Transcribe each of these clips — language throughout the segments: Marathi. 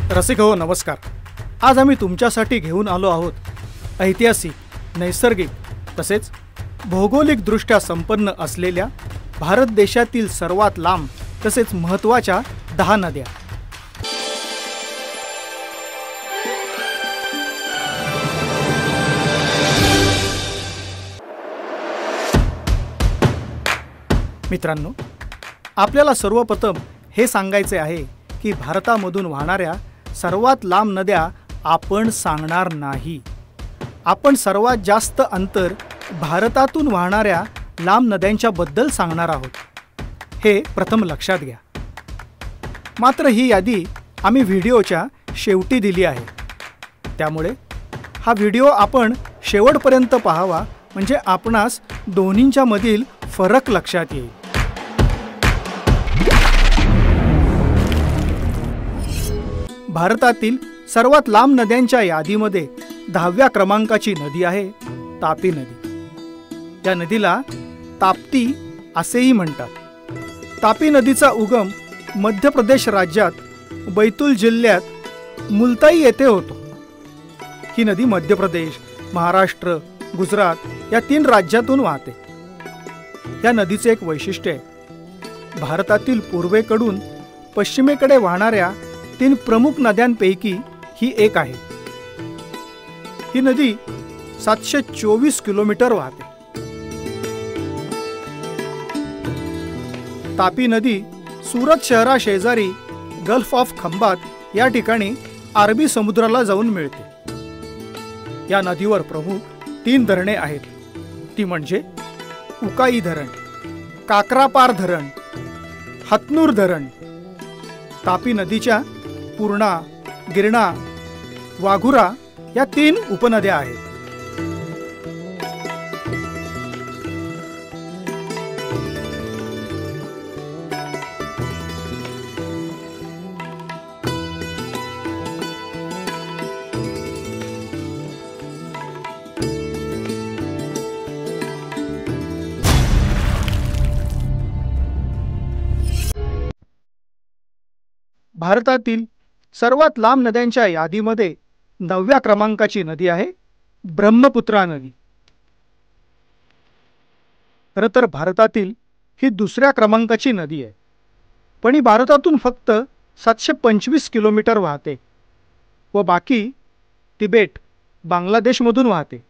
रसिक हो नमस्कार। आज आम्ही तुमच्यासाठी घेऊन आलो आहोत ऐतिहासिक, नैसर्गिक तसेच भौगोलिकदृष्ट्या संपन्न असलेल्या भारत देशातील सर्वात लांब तसेच महत्त्वाच्या 10 नद्या। मित्रांनो, आपल्याला सर्वप्रथम हे सांगायचे आहे की भारतामधून वाहणाऱ्या सर्वात लांब नद्या आपण सांगणार नाही। आपण सर्वात जास्त अंतर भारतातून वाहणाऱ्या लांब नद्यांच्या बद्दल सांगणार आहोत, हे प्रथम लक्षात घ्या। मात्र ही यादी आम्ही व्हिडिओच्या शेवटी दिली आहे, त्यामुळे हा व्हिडिओ आपण शेवटपर्यंत पाहावा, म्हणजे आपणास दोन्हींच्या मधील फरक लक्षात येईल। भारतातील सर्वात लांब नद्यांच्या यादीमध्ये 10व्या क्रमांकाची नदी आहे तापी नदी। या नदीला ताप्ती असेही म्हणतात। तापी नदीचा उगम मध्य प्रदेश राज्यात बैतूल जिल्ह्यात मुलताई येथे होतो। ही नदी मध्य प्रदेश, महाराष्ट्र, गुजरात या 3 राज्यातून वाहते। या नदीचे एक वैशिष्ट्य आहे, भारतातील पूर्वेकडून पश्चिमेकडे वाहणाऱ्या 3 प्रमुख नद्यांपैकी ही एक आहे। ही नदी 724 किलोमीटर वाहते। तापी नदी सुरत शहरा शेजारी गल्फ ऑफ खंबात या ठिकाणी अरबी समुद्राला जाऊन मिळते। या नदीवर प्रमुख 3 धरणे आहेत, ती म्हणजे उकाई धरण, काकरापार धरण, हतनूर धरण। तापी नदीच्या पूर्णा, गिरणा, वाघुरा या 3 उपनद्या आहेत। भारतातील सर्वात लांब नद्यांच्या यादीमध्ये 9व्या क्रमांकाची नदी आहे ब्रह्मपुत्रा नदी। खरं तर भारतातील ही 2ऱ्या क्रमांकाची नदी आहे, पण ही भारतातून फक्त 725 किलोमीटर वाहते व बाकी तिबेट, बांगलादेशमधून वाहते।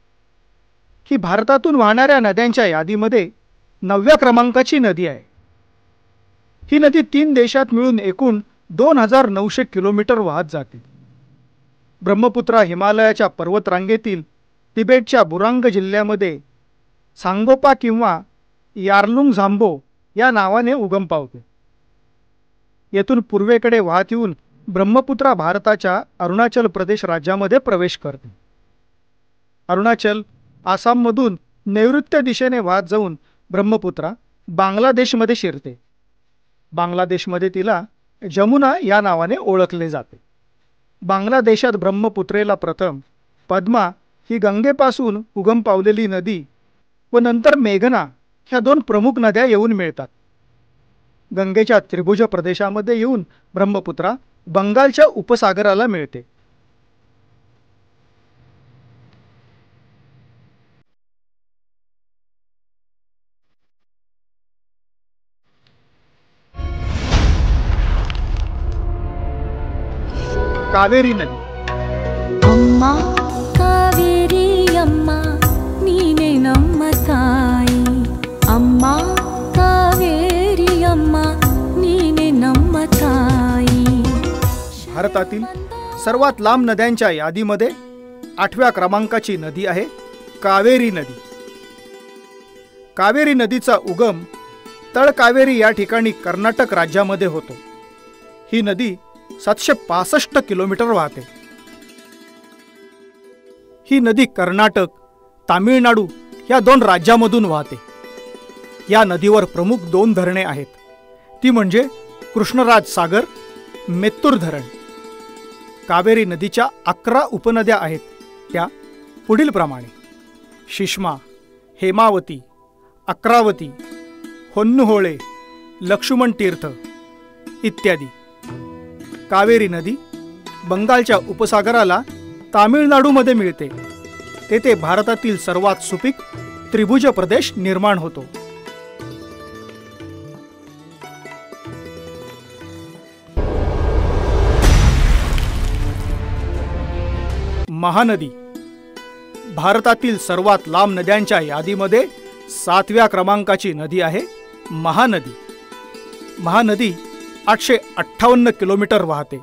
ही भारतातून वाहणाऱ्या नद्यांच्या यादीमध्ये 9व्या क्रमांकाची नदी आहे। ही नदी 3 देशात मिळून एकूण 2900 किलोमीटर वाहत जाते। ब्रह्मपुत्रा हिमालयाच्या पर्वतरांगेतील तिबेटच्या बुरांग जिल्ह्यामध्ये सांगोपा किंवा यारलुंग झांबो या नावाने उगम पावते। येथून पूर्वेकडे वाहत येऊन ब्रह्मपुत्रा भारताच्या अरुणाचल प्रदेश राज्यामध्ये प्रवेश करते। अरुणाचल, आसाममधून नैऋत्य दिशेने वाहत जाऊन ब्रह्मपुत्रा बांगलादेशमध्ये शिरते। बांगलादेशमध्ये तिला जमुना या नावाने ओळखले जाते। बांगलादेशात ब्रह्मपुत्रेला प्रथम पद्मा ही गंगेपासून उगम पावलेली नदी व नंतर मेघना ह्या 2 प्रमुख नद्या येऊन मिळतात। गंगेच्या त्रिभुज प्रदेशामध्ये येऊन ब्रह्मपुत्रा बंगालच्या उपसागराला मिळते। कावेरी नदी। अम्मा कावेरी अम्मा नीने नम्म ताई, अम्मा कावेरी अम्मा नीने नम्म ताई। भारतातील सर्वात लांब नद्यांच्या यादीमध्ये 8व्या क्रमांकाची नदी आहे कावेरी नदी। कावेरी नदीचा उगम तळकावेरी या ठिकाणी कर्नाटक राज्यामध्ये होतो। ही नदी 765 किलोमीटर वाहते। ही नदी कर्नाटक, तामिळनाडू या 2 राज्यामधून वाहते। या नदीवर प्रमुख 2 धरणे आहेत, ती म्हणजे कृष्णराज सागर, मेत्तूर धरण। कावेरी नदीच्या 11 उपनद्या आहेत, त्या पुढील प्रमाणे: शिष्मा, हेमावती, अक्रावती, होन्नुहोळे, लक्ष्मण तीर्थ इत्यादी। कावेरी नदी बंगालच्या उपसागराला तामिळनाडूमध्ये मिळते, तेथे भारतातील सर्वात सुपीक त्रिभुज प्रदेश निर्माण होतो. महानदी भारतातील सर्वात लांब नद्यांच्या यादीमध्ये 7व्या क्रमांकाची नदी आहे महानदी. महानदी 858 किलोमीटर वाहते.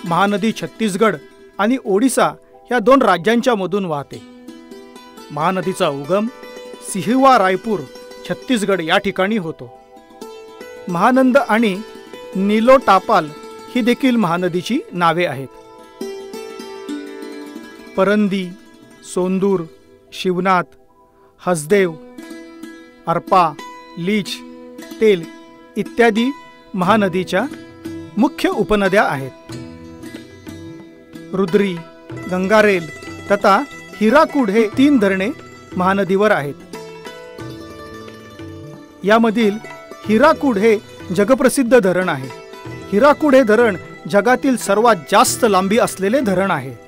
महानदी छत्तीसगड आणि ओडिसा या 2 राज्यांच्या मधून वाहते. महानदीचा उगम सिहिवा रायपूर छत्तीसगड या ठिकाणी होतो. महानंद आणि नीलोटापाल ही देखील महानदीची नावे आहेत. परंदी, सोंदूर, शिवनाथ, हसदेव, अर्पा, लीच, तेल इत्यादी महानदीच्या मुख्य उपनद्या आहेत. रुद्री, गंगारेल तथा हिराकूड हे 3 धरणे महानदीवर आहेत. यामधील हिराकूड हे जगप्रसिद्ध धरण आहे. हिराकूड हे धरण जगातील सर्वात जास्त लांबी असलेले धरण आहे.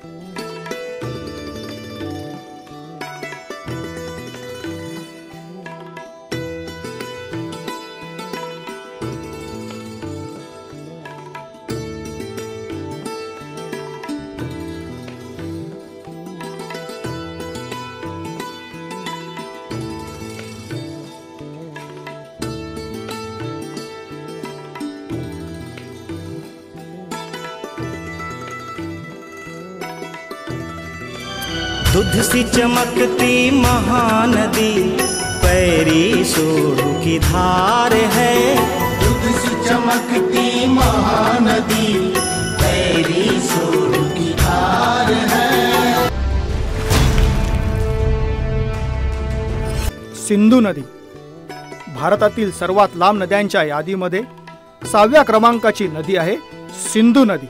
दूध सी चमकती महानदी पैरी सोडू की धार है. दूध सी चमकती महानदी पैरी सोडू की धार है. सिंधू नदी भारतातील सर्वात लांब नद्यांच्या यादीमध्ये 6व्या क्रमांकाची नदी आहे सिंधू नदी.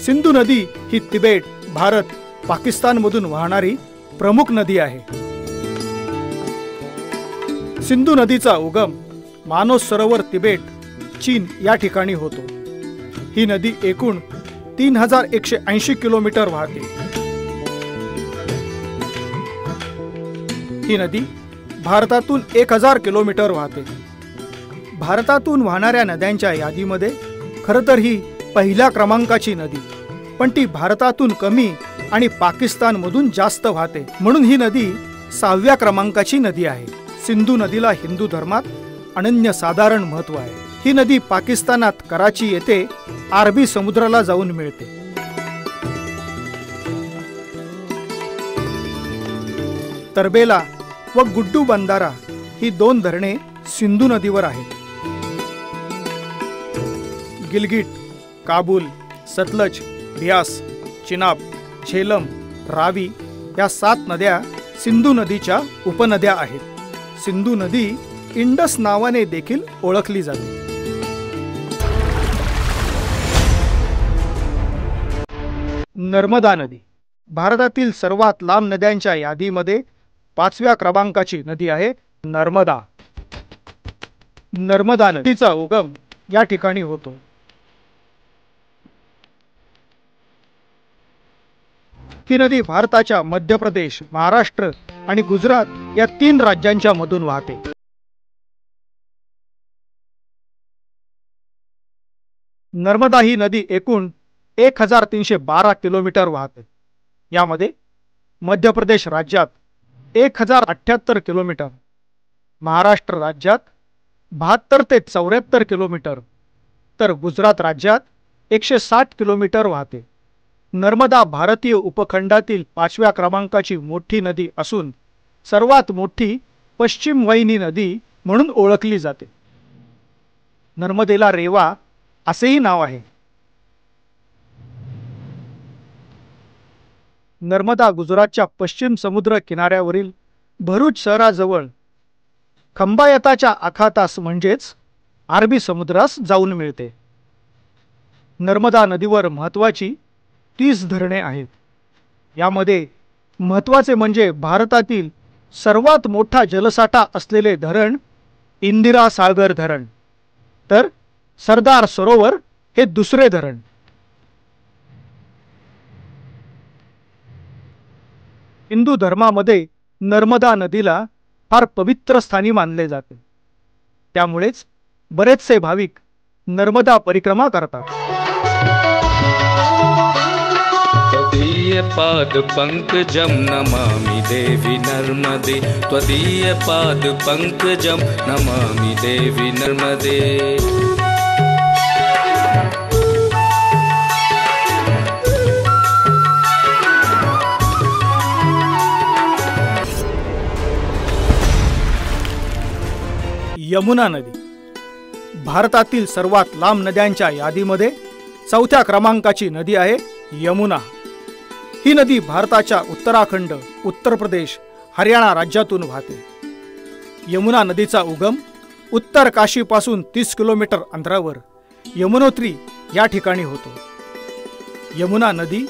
सिंधू नदी ही तिबेट, भारत, पाकिस्तानमधून वाहणारी प्रमुख नदी आहे. सिंधू नदीचा उगम मानस सरोवर तिबेट, चीन या ठिकाणी होतो. ही नदी एकूण 3180 किलोमीटर वाहते. ही नदी भारतातून 1000 किलोमीटर वाहते. भारतातून वाहणाऱ्या नद्यांच्या यादीमध्ये खरं तर ही पहिल्या क्रमांकाची नदी, पण ती भारतातून कमी आणि पाकिस्तानमधून जास्त वाहते, म्हणून ही नदी 6व्या क्रमांकाची नदी आहे. सिंधू नदीला हिंदू धर्मात अनन्यसाधारण महत्त्व आहे. ही नदी पाकिस्तानात कराची येथे अरबी समुद्राला जाऊन मिळते. तरबेला व गुड्डू बंधारा ही 2 धरणे सिंधू नदीवर आहेत. गिलगिट, काबूल, सतलज, ब्यास, चिनाब, झेलम, रावी या 7 नद्या सिंधू नदीच्या उपनद्या आहेत. सिंधू नदी इंडस नावाने देखील ओळखली जाते. नर्मदा नदी भारतातील सर्वात लांब नद्यांच्या यादीमध्ये 5व्या क्रमांकाची नदी आहे नर्मदा. नर्मदा नदीचा उगम या ठिकाणी होतो. ही नदी भारताच्या मध्य प्रदेश, महाराष्ट्र आणि गुजरात या 3 राज्यांच्या मधून वाहते. नर्मदा ही नदी एकूण 1312 किलोमीटर वाहते. यामध्ये मध्य प्रदेश राज्यात 1078 किलोमीटर, महाराष्ट्र राज्यात 72 ते 74 किलोमीटर, तर गुजरात राज्यात 160 किलोमीटर वाहते. नर्मदा भारतीय उपखंडातील 5व्या क्रमांकाची मोठी नदी असून सर्वात मोठी पश्चिम वाहिनी नदी म्हणून ओळखली जाते. नर्मदेला रेवा असेही नाव आहे. नर्मदा गुजरातच्या पश्चिम समुद्र किनाऱ्यावरील भरूच शहराजवळ खंबायताच्या आखातास म्हणजेच अरबी समुद्रास जाऊन मिळते. नर्मदा नदीवर महत्त्वाची 30 धरणे आहेत. यामध्ये महत्त्वाचे म्हणजे भारतातील सर्वात मोठा जलसाठा असलेले धरण इंदिरा सागर धरण, तर सरदार सरोवर हे दुसरे धरण. हिंदू धर्मामध्ये नर्मदा नदीला फार पवित्र स्थानी मानले जाते. त्यामुळेच बरेचसे भाविक नर्मदा परिक्रमा करतात. त्वदीय पाद पंकजम नमामि देवी नर्मदे, त्वदीय पाद पंकजम नमामि देवी नर्मदे. यमुना नदी भारतातील सर्वात लांब नद्यांच्या यादीमध्ये 4थ्या क्रमांकाची नदी आहे यमुना. ही नदी भारताच्या उत्तराखंड, उत्तर प्रदेश, हरियाणा राज्यातून वाहते. यमुना नदीचा उगम उत्तर काशीपासून 30 किलोमीटर अंतरावर यमुनोत्री या ठिकाणी होतो. यमुना नदी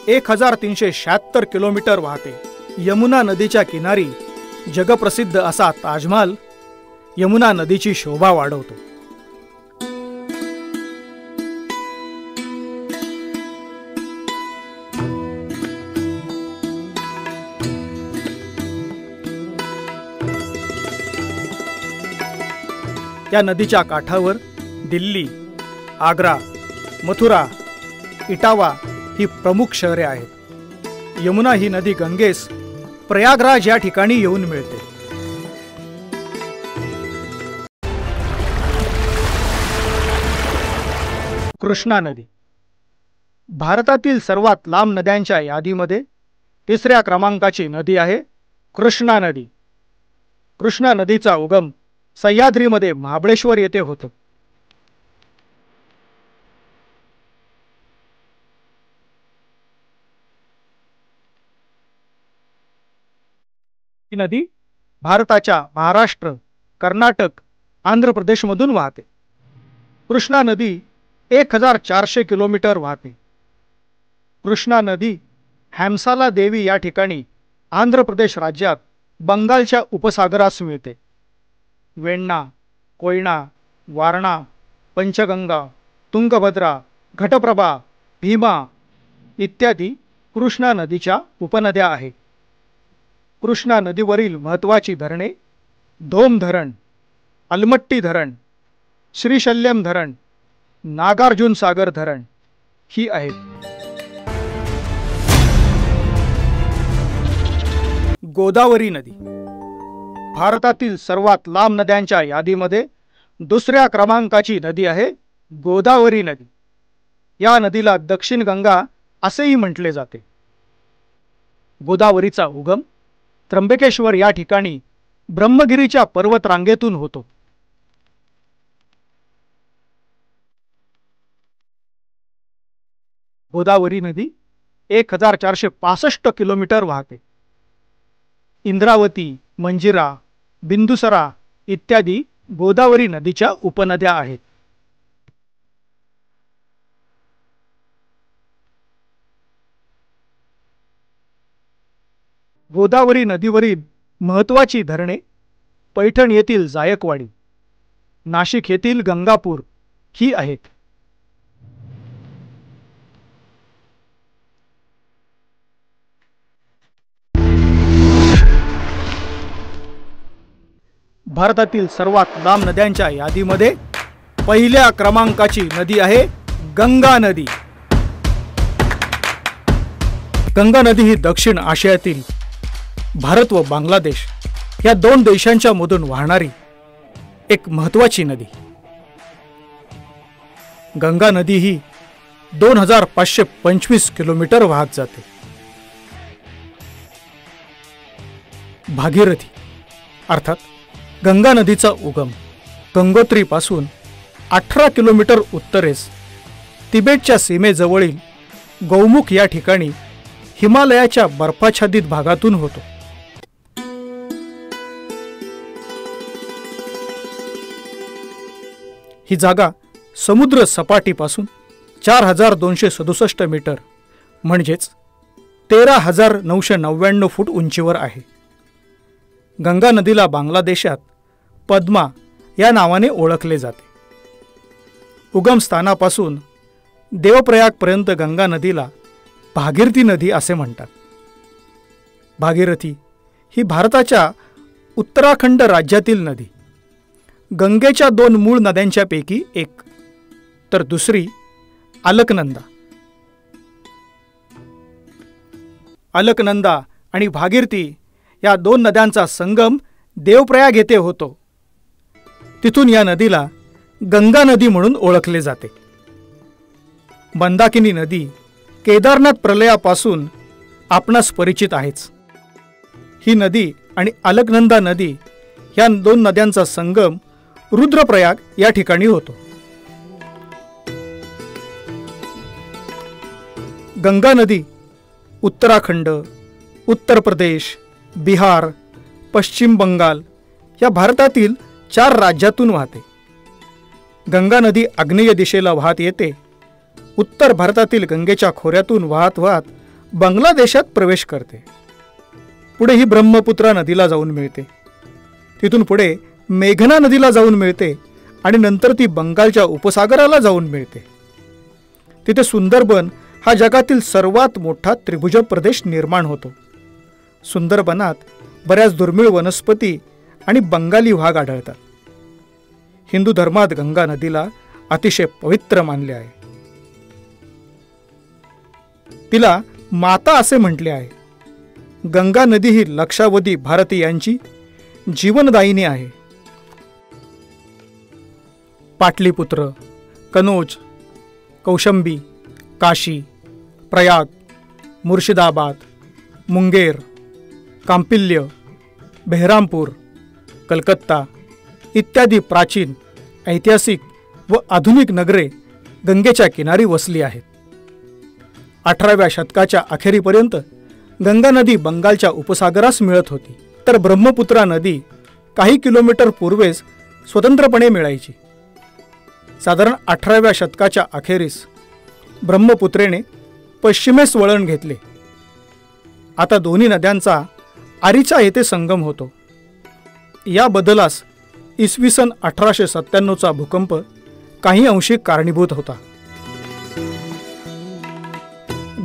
1376 किलोमीटर वाहते. यमुना नदीच्या किनारी जगप्रसिद्ध असा ताजमहाल यमुना नदीची शोभा वाढवतो. या नदीच्या काठावर दिल्ली, आग्रा, मथुरा, इटावा ही प्रमुख शहरे आहेत. यमुना ही नदी गंगेस प्रयागराज या ठिकाणी येऊन मिळते. कृष्णा नदी भारतातील सर्वात लांब नद्यांच्या यादीमध्ये 3ऱ्या क्रमांकाची नदी आहे कृष्णा नदी. कृष्णा नदीचा उगम सह्याद्रीमध्ये महाबळेश्वर येथे होतो. ही नदी भारताच्या महाराष्ट्र, कर्नाटक, आंध्र प्रदेशमधून वाहते. कृष्णा नदी 1400 किलोमीटर वाहते. कृष्णा नदी हॅमसाला देवी या ठिकाणी आंध्र प्रदेश राज्यात बंगालच्या उपसागरास मिळते. वेण्णा, कोयना, वारणा, पंचगंगा, तुंगभद्रा, घटप्रभा, भीमा इत्यादी कृष्णा नदीच्या उपनद्या आहेत. कृष्णा नदीवरील महत्त्वाची धरणे धोम धरण, अलमट्टी धरण, श्रीशल्यम धरण, नागार्जुन सागर धरण ही आहेत. गोदावरी नदी भारतातील सर्वात लांब नद्यांच्या यादीमध्ये 2ऱ्या क्रमांकाची नदी आहे गोदावरी नदी. या नदीला दक्षिण गंगा असेही म्हटले जाते. गोदावरीचा उगम त्र्यंबकेश्वर या ठिकाणी ब्रह्मगिरीच्या पर्वतरांगेतून होतो. गोदावरी नदी 1465 किलोमीटर वाहते. इंद्रावती, मंजिरा, बिंदुसरा इत्यादी गोदावरी नदीच्या उपनद्या आहेत. गोदावरी नदीवरील महत्त्वाची धरणे पैठण येथील जायकवाडी, नाशिक येथील गंगापूर ही आहेत. भारतातील सर्वात लांब नद्यांच्या यादीमध्ये 1ल्या क्रमांकाची नदी आहे गंगा नदी. गंगा नदी ही दक्षिण आशियातील भारत व बांगलादेश या 2 देशांच्या मधून वाहणारी एक महत्त्वाची नदी. गंगा नदी ही 2525 किलोमीटर वाहत जाते. भागीरथी अर्थात गंगा नदीचा उगम गंगोत्री पासून 18 किलोमीटर उत्तरेस तिबेटच्या सीमेजवळील गौमुख या ठिकाणी हिमालयाच्या बर्फाच्छादित भागातून होतो. ही जागा समुद्र सपाटीपासून 4267 मीटर म्हणजेच 13999 फूट उंचीवर आहे. गंगा नदीला बांगलादेशात पद्मा या नावाने ओळखले जाते. उगमस्थानापासून देवप्रयागपर्यंत गंगा नदीला भागीरथी नदी असे म्हणतात. भागीरथी ही भारताच्या उत्तराखंड राज्यातील नदी. गंगेच्या 2 मूळ नद्यांच्यापैकी एक, तर दुसरी अलकनंदा. अलकनंदा आणि भागीरथी या 2 नद्यांचा संगम देवप्रयाग येथे होतो. तिथून या नदीला गंगा नदी म्हणून ओळखले जाते. मंदाकिनी नदी केदारनाथ प्रलयापासून आपणास परिचित आहेच. ही नदी आणि अलकनंदा नदी या 2 नद्यांचा संगम रुद्रप्रयाग या ठिकाणी होतो. गंगा नदी उत्तराखंड, उत्तर प्रदेश, बिहार, पश्चिम बंगाल या भारतातील 4 राज्यातून वाहते. गंगा नदी आग्नेय दिशेला वाहत येते. उत्तर भारतातील गंगेच्या खोऱ्यातून वाहत वाहत बांगलादेशात प्रवेश करते. पुढे ही ब्रह्मपुत्रा नदीला जाऊन मिळते. तिथून पुढे मेघना नदीला जाऊन मिळते आणि नंतर ती बंगालच्या उपसागराला जाऊन मिळते. तिथे सुंदरबन हा जगातील सर्वात मोठा त्रिभुज प्रदेश निर्माण होतो. सुंदरबनात बऱ्याच दुर्मिळ वनस्पती आणि बंगाली वाघ आढळतात. हिंदू धर्मात गंगा नदीला अतिशय पवित्र मानले आहे. तिला माता असे म्हटले आहे. गंगा नदी ही लक्षावधी भारतीयांची जीवनदायिनी आहे. पाटलीपुत्र, कनौज, कौशंबी, काशी, प्रयाग, मुर्शिदाबाद, मुंगेर, कांपिल्य, बेहरामपूर, कलकत्ता इत्यादी प्राचीन, ऐतिहासिक व आधुनिक नगरे गंगेच्या किनारी वसली आहेत. 18व्या शतकाच्या अखेरीपर्यंत गंगा नदी बंगालच्या उपसागरास मिळत होती, तर ब्रह्मपुत्रा नदी काही किलोमीटर पूर्वेस स्वतंत्रपणे मिळायची. साधारण 18व्या शतकाच्या अखेरीस ब्रह्मपुत्रेने पश्चिमेस वळण घेतले. आता दोन्ही नद्यांचा आरिचा येथे संगम होतो. या बदलास इसवी सन 1897चा भूकंप काही अंशी कारणीभूत होता.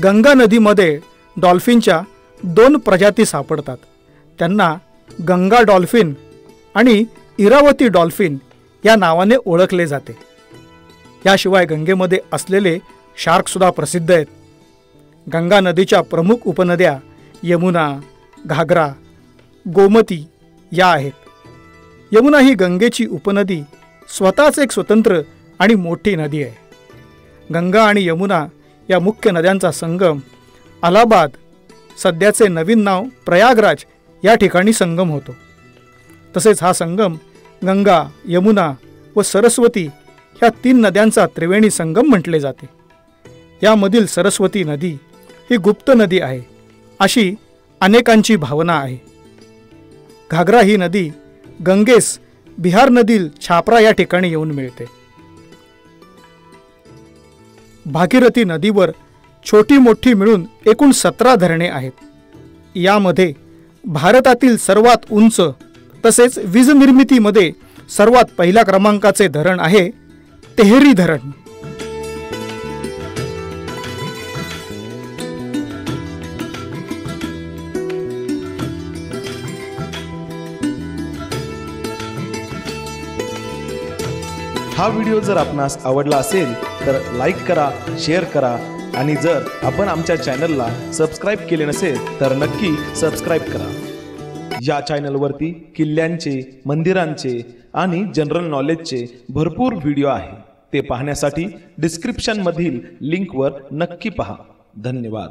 गंगा नदीमध्ये डॉल्फिनच्या 2 प्रजाती सापडतात. त्यांना गंगा डॉल्फिन आणि इरावती डॉल्फिन या नावाने ओळखले जाते. याशिवाय गंगेमध्ये असलेले शार्क सुद्धा प्रसिद्ध आहेत. गंगा नदीच्या प्रमुख उपनद्या यमुना, घागरा, गोमती या आहेत. यमुना ही गंगेची उपनदी स्वतःच एक स्वतंत्र आणि मोठी नदी आहे. गंगा आणि यमुना या मुख्य नद्यांचा संगम अलाहाबाद, सध्याचे नवीन नाव प्रयागराज या ठिकाणी संगम होतो. तसेच हा संगम गंगा, यमुना व सरस्वती ह्या 3 नद्यांचा त्रिवेणी संगम म्हटले जाते. यामधील सरस्वती नदी ही गुप्त नदी आहे अशी अनेकांची भावना आहे. घागरा ही नदी गंगेस बिहार नदील छापरा या ठिकाणी येऊन मिळते. भागीरथी नदीवर छोटी मोठी मिळून एकूण 17 धरणे आहेत. यामध्ये भारतातील सर्वात उंच तसेच वीज निर्मितीमध्ये सर्वात पहिल्या क्रमांकाचे धरण आहे तेहरी धरण. हा व्हिडिओ जर आपणास आवडला असेल तर लाईक करा, शेअर करा आणि जर आपण आमच्या चॅनलला सबस्क्राईब केले नसेल तर नक्की सबस्क्राईब करा. या चॅनलवरती किल्ल्यांचे, मंदिरांचे आणि जनरल नॉलेजचे भरपूर व्हिडिओ आहे. ते पाहण्यासाठी डिस्क्रिप्शनमधील लिंकवर नक्की पहा. धन्यवाद.